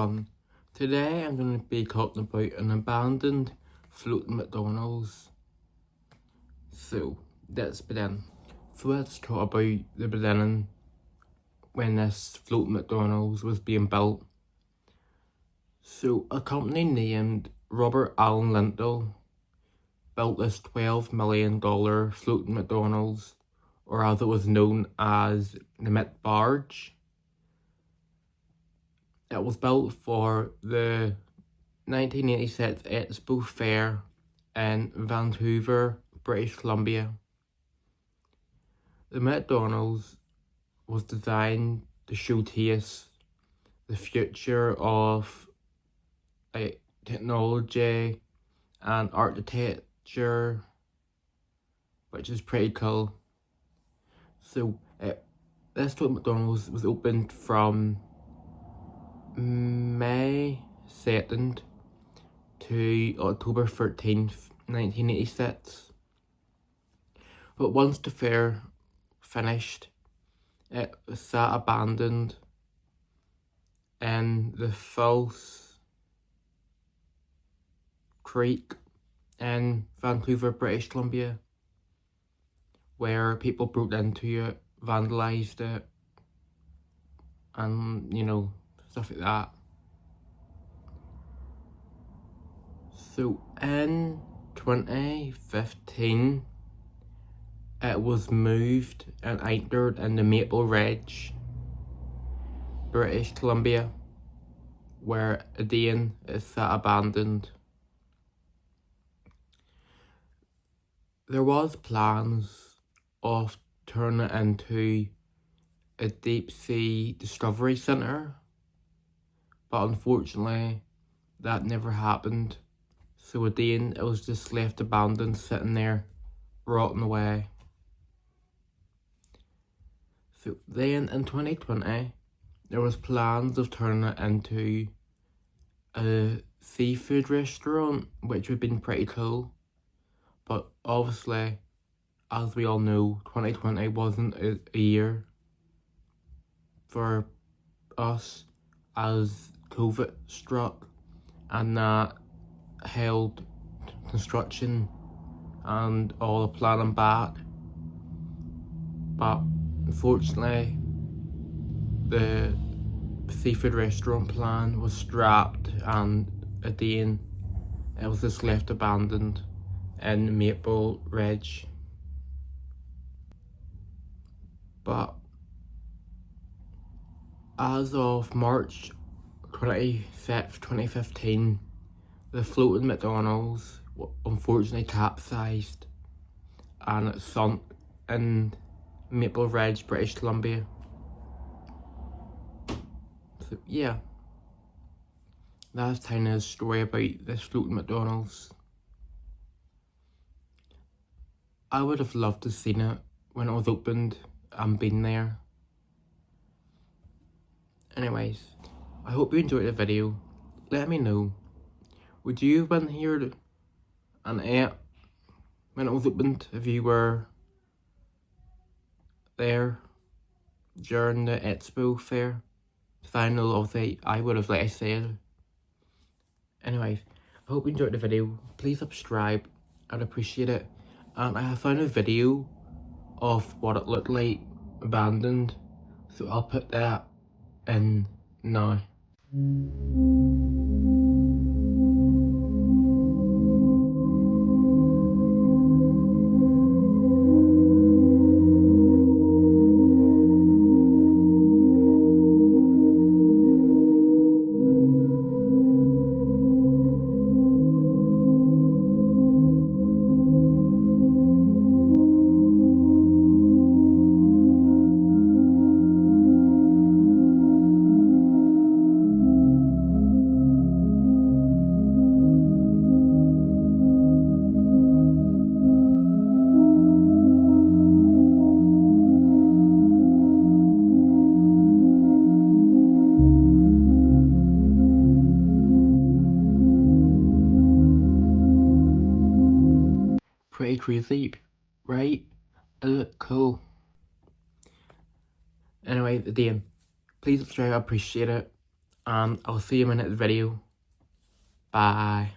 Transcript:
everyone. Today I'm going to be talking about an abandoned floating McDonald's. So let's begin. So let's talk about the beginning when this floating McDonald's was being built. So a company named Robert Allen Lintel built this $12 million floating McDonald's, or as it was known as the McBarge. It was built for the 1986 Expo Fair in Vancouver, British Columbia. The McDonald's was designed to showcase the future of technology and architecture, which is pretty cool. So this McDonald's was opened from May 2nd to October 13th, 1986. But once the fair finished, it sat abandoned in the False Creek in Vancouver, British Columbia, where people broke into it, vandalised it, and stuff like that. So in 2015, it was moved and anchored in the Maple Ridge, British Columbia, where again it sat abandoned. There was plans of turning it into a deep sea discovery centre, but unfortunately that never happened. So again it was just left abandoned, sitting there, rotting away. So then in 2020, there was plans of turning it into a seafood restaurant, which would have been pretty cool. But obviously, as we all know, 2020 wasn't a year for us, as COVID struck, and that held construction and all the planning back. But unfortunately, the seafood restaurant plan was scrapped, and again it was just left abandoned in Maple Ridge. But as of March 25th, 2015, the floating McDonald's unfortunately capsized and it sunk in Maple Ridge, British Columbia. So yeah, that's kind of a story about this floating McDonald's. I would have loved to have seen it when it was opened and been there. Anyways, I hope you enjoyed the video. Let me know, would you have been here and ate when it was opened if you were there during the Expo Fair? Because I know obviously I would have, like I said. Anyways, I hope you enjoyed the video. Please subscribe, I'd appreciate it. And I have found a video of what it looked like abandoned, so I'll put that in now. Pretty crazy, right? It looked cool. Anyway, again, please subscribe, I appreciate it. and I'll see you in the next video. Bye.